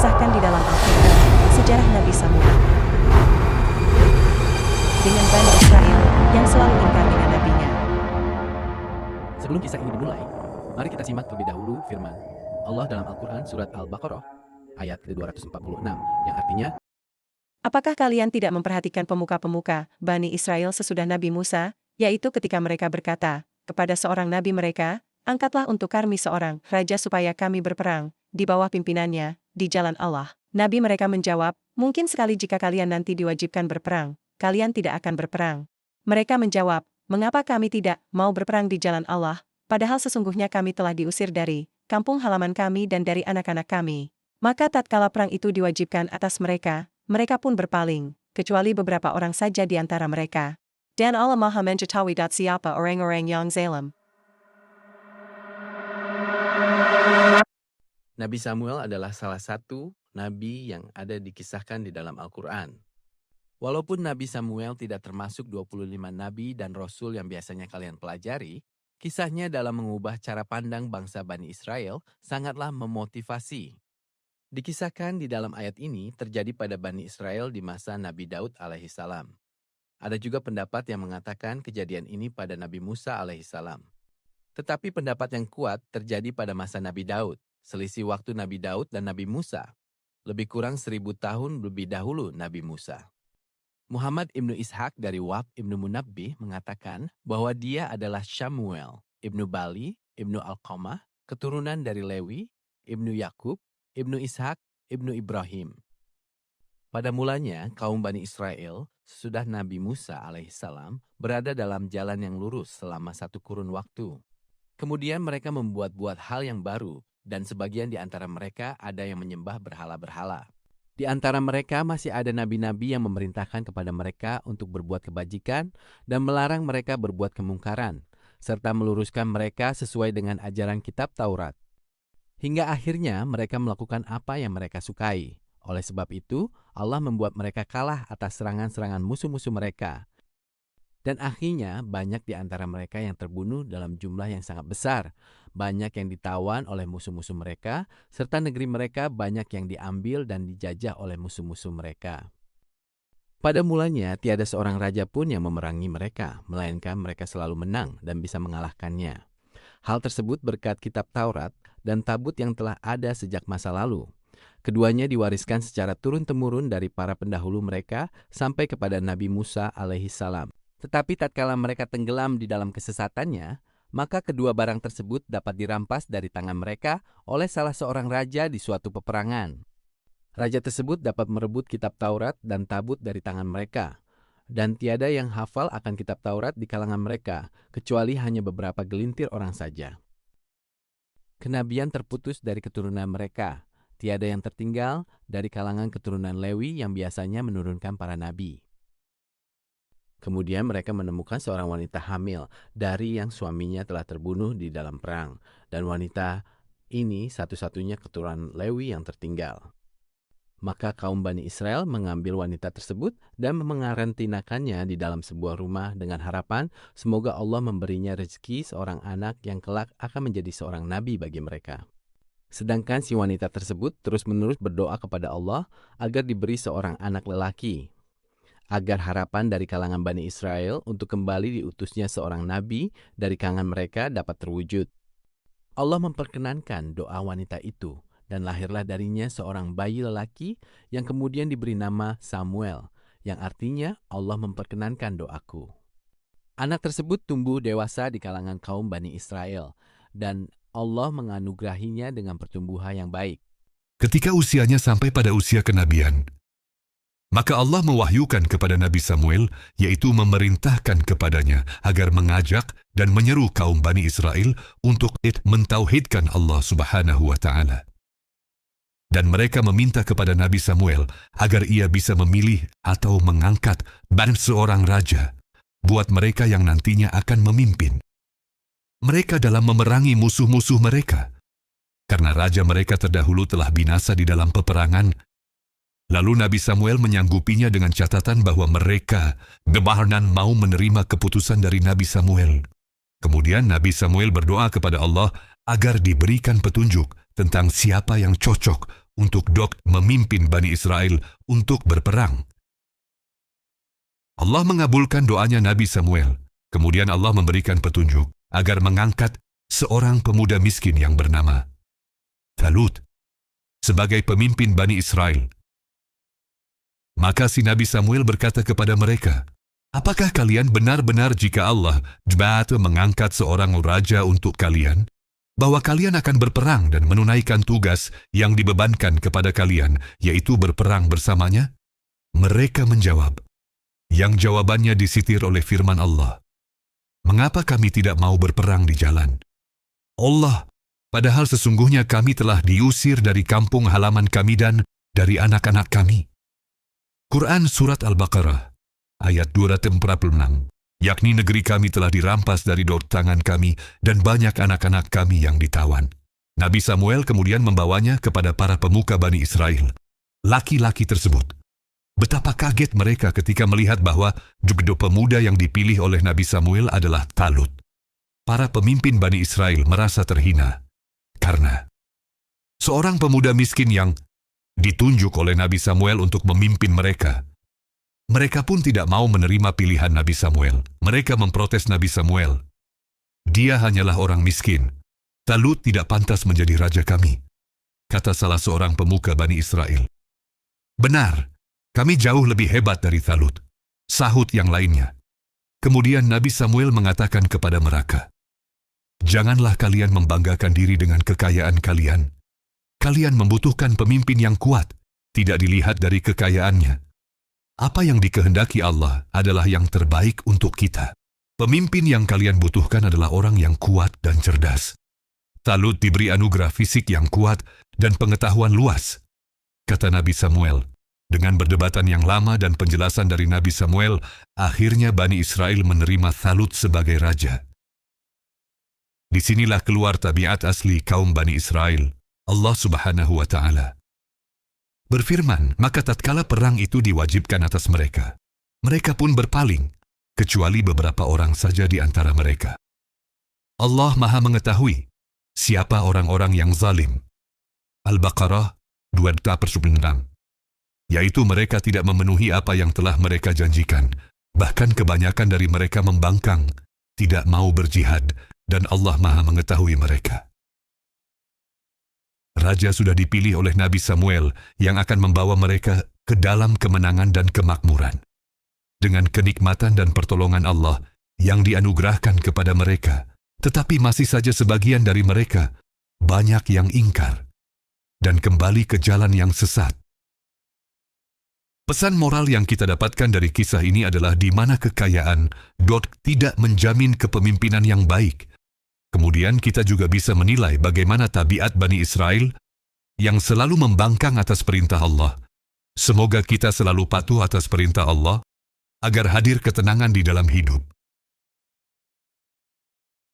Dikisahkan di dalam Al-Quran, sejarah Nabi Samuel dengan Bani Israel yang selalu ingkar dengan nabinya. Sebelum kisah ini dimulai, mari kita simak terlebih dahulu firman Allah dalam Al-Quran surat Al-Baqarah ayat ke-246 yang artinya, Apakah kalian tidak memperhatikan pemuka-pemuka Bani Israel sesudah Nabi Musa, yaitu ketika mereka berkata kepada seorang nabi mereka, angkatlah untuk kami seorang raja supaya kami berperang di bawah pimpinannya di jalan Allah. Nabi mereka menjawab, mungkin sekali jika kalian nanti diwajibkan berperang, kalian tidak akan berperang. Mereka menjawab, mengapa kami tidak mau berperang di jalan Allah, padahal sesungguhnya kami telah diusir dari kampung halaman kami dan dari anak-anak kami. Maka tatkala perang itu diwajibkan atas mereka, mereka pun berpaling, kecuali beberapa orang saja di antara mereka. Dan Allah Maha Mengetahui siapa orang-orang yang zalim. Nabi Samuel adalah salah satu nabi yang ada dikisahkan di dalam Al-Quran. Walaupun Nabi Samuel tidak termasuk 25 nabi dan rasul yang biasanya kalian pelajari, kisahnya dalam mengubah cara pandang bangsa Bani Israel sangatlah memotivasi. Dikisahkan di dalam ayat ini terjadi pada Bani Israel di masa Nabi Daud alaihissalam. Ada juga pendapat yang mengatakan kejadian ini pada Nabi Musa alaihissalam. Tetapi pendapat yang kuat terjadi pada masa Nabi Daud, selisih waktu Nabi Daud dan Nabi Musa. Lebih kurang 1000 tahun lebih dahulu Nabi Musa. Muhammad Ibnu Ishaq dari Wahb Ibnu Munabbih mengatakan bahwa dia adalah Syamuel, Ibnu Bali, Ibnu Alqamah, keturunan dari Lewi, Ibnu Yakub, Ibnu Ishaq, Ibnu Ibrahim. Pada mulanya, kaum Bani Israel, sesudah Nabi Musa alaihissalam, berada dalam jalan yang lurus selama 1 kurun waktu. Kemudian mereka membuat-buat hal yang baru, dan sebagian di antara mereka ada yang menyembah berhala-berhala. Di antara mereka masih ada nabi-nabi yang memerintahkan kepada mereka untuk berbuat kebajikan dan melarang mereka berbuat kemungkaran, serta meluruskan mereka sesuai dengan ajaran kitab Taurat. Hingga akhirnya mereka melakukan apa yang mereka sukai. Oleh sebab itu, Allah membuat mereka kalah atas serangan-serangan musuh-musuh mereka. Dan akhirnya banyak di antara mereka yang terbunuh dalam jumlah yang sangat besar. Banyak yang ditawan oleh musuh-musuh mereka, serta negeri mereka banyak yang diambil dan dijajah oleh musuh-musuh mereka. Pada mulanya, tiada seorang raja pun yang memerangi mereka, melainkan mereka selalu menang dan bisa mengalahkannya. Hal tersebut berkat kitab Taurat dan tabut yang telah ada sejak masa lalu. Keduanya diwariskan secara turun-temurun dari para pendahulu mereka sampai kepada Nabi Musa alaihissalam. Tetapi tatkala mereka tenggelam di dalam kesesatannya, maka kedua barang tersebut dapat dirampas dari tangan mereka oleh salah seorang raja di suatu peperangan. Raja tersebut dapat merebut kitab Taurat dan tabut dari tangan mereka. Dan tiada yang hafal akan kitab Taurat di kalangan mereka, kecuali hanya beberapa gelintir orang saja. Kenabian terputus dari keturunan mereka. Tiada yang tertinggal dari kalangan keturunan Lewi yang biasanya menurunkan para nabi. Kemudian mereka menemukan seorang wanita hamil dari yang suaminya telah terbunuh di dalam perang. Dan wanita ini satu-satunya keturunan Lewi yang tertinggal. Maka kaum Bani Israel mengambil wanita tersebut dan mengarantinakannya di dalam sebuah rumah dengan harapan semoga Allah memberinya rezeki seorang anak yang kelak akan menjadi seorang nabi bagi mereka. Sedangkan si wanita tersebut terus-menerus berdoa kepada Allah agar diberi seorang anak lelaki, agar harapan dari kalangan Bani Israel untuk kembali diutusnya seorang nabi dari kalangan mereka dapat terwujud. Allah memperkenankan doa wanita itu, dan lahirlah darinya seorang bayi lelaki yang kemudian diberi nama Samuel, yang artinya Allah memperkenankan doaku. Anak tersebut tumbuh dewasa di kalangan kaum Bani Israel, dan Allah menganugerahinya dengan pertumbuhan yang baik. Ketika usianya sampai pada usia kenabian, maka Allah mewahyukan kepada Nabi Samuel, yaitu memerintahkan kepadanya agar mengajak dan menyeru kaum Bani Israel untuk mentauhidkan Allah Subhanahu wa Ta'ala. Dan mereka meminta kepada Nabi Samuel agar ia bisa memilih atau mengangkat seorang raja buat mereka yang nantinya akan memimpin mereka dalam memerangi musuh-musuh mereka. Karena raja mereka terdahulu telah binasa di dalam peperangan. Lalu Nabi Samuel menyanggupinya dengan catatan bahwa mereka benar-benar mau menerima keputusan dari Nabi Samuel. Kemudian Nabi Samuel berdoa kepada Allah agar diberikan petunjuk tentang siapa yang cocok untuk Dok memimpin Bani Israel untuk berperang. Allah mengabulkan doanya Nabi Samuel. Kemudian Allah memberikan petunjuk agar mengangkat seorang pemuda miskin yang bernama Talut sebagai pemimpin Bani Israel. Maka si Nabi Samuel berkata kepada mereka, "Apakah kalian benar-benar jika Allah mengangkat seorang raja untuk kalian, bahwa kalian akan berperang dan menunaikan tugas yang dibebankan kepada kalian, yaitu berperang bersamanya?" Mereka menjawab, yang jawabannya disitir oleh firman Allah, "Mengapa kami tidak mau berperang di jalan Allah, padahal sesungguhnya kami telah diusir dari kampung halaman kami dan dari anak-anak kami?" Quran Surat Al-Baqarah, ayat 246, yakni negeri kami telah dirampas dari tangan kami dan banyak anak-anak kami yang ditawan. Nabi Samuel kemudian membawanya kepada para pemuka Bani Israel. Laki-laki tersebut, betapa kaget mereka ketika melihat bahwa juga pemuda yang dipilih oleh Nabi Samuel adalah Talut. Para pemimpin Bani Israel merasa terhina karena seorang pemuda miskin yang ditunjuk oleh Nabi Samuel untuk memimpin mereka. Mereka pun tidak mau menerima pilihan Nabi Samuel. Mereka memprotes Nabi Samuel. "Dia hanyalah orang miskin. Talut tidak pantas menjadi raja kami," kata salah seorang pemuka Bani Israel. "Benar, kami jauh lebih hebat dari Talut," sahut yang lainnya. Kemudian Nabi Samuel mengatakan kepada mereka, "Janganlah kalian membanggakan diri dengan kekayaan kalian. Kalian membutuhkan pemimpin yang kuat, tidak dilihat dari kekayaannya. Apa yang dikehendaki Allah adalah yang terbaik untuk kita. Pemimpin yang kalian butuhkan adalah orang yang kuat dan cerdas." Talut diberi anugerah fisik yang kuat dan pengetahuan luas, kata Nabi Samuel. Dengan perdebatan yang lama dan penjelasan dari Nabi Samuel, akhirnya Bani Israel menerima Talut sebagai raja. Disinilah keluar tabiat asli kaum Bani Israel. Allah Subhanahu wa Ta'ala berfirman, "Maka tatkala perang itu diwajibkan atas mereka, mereka pun berpaling, kecuali beberapa orang saja di antara mereka." Allah Maha mengetahui siapa orang-orang yang zalim. Al-Baqarah 2:6, yaitu mereka tidak memenuhi apa yang telah mereka janjikan. Bahkan kebanyakan dari mereka membangkang, tidak mau berjihad, dan Allah Maha mengetahui mereka. Raja sudah dipilih oleh Nabi Samuel yang akan membawa mereka ke dalam kemenangan dan kemakmuran. Dengan kenikmatan dan pertolongan Allah yang dianugerahkan kepada mereka, tetapi masih saja sebagian dari mereka banyak yang ingkar dan kembali ke jalan yang sesat. Pesan moral yang kita dapatkan dari kisah ini adalah di mana kekayaan tidak menjamin kepemimpinan yang baik. Kemudian kita juga bisa menilai bagaimana tabiat Bani Israel yang selalu membangkang atas perintah Allah. Semoga kita selalu patuh atas perintah Allah agar hadir ketenangan di dalam hidup.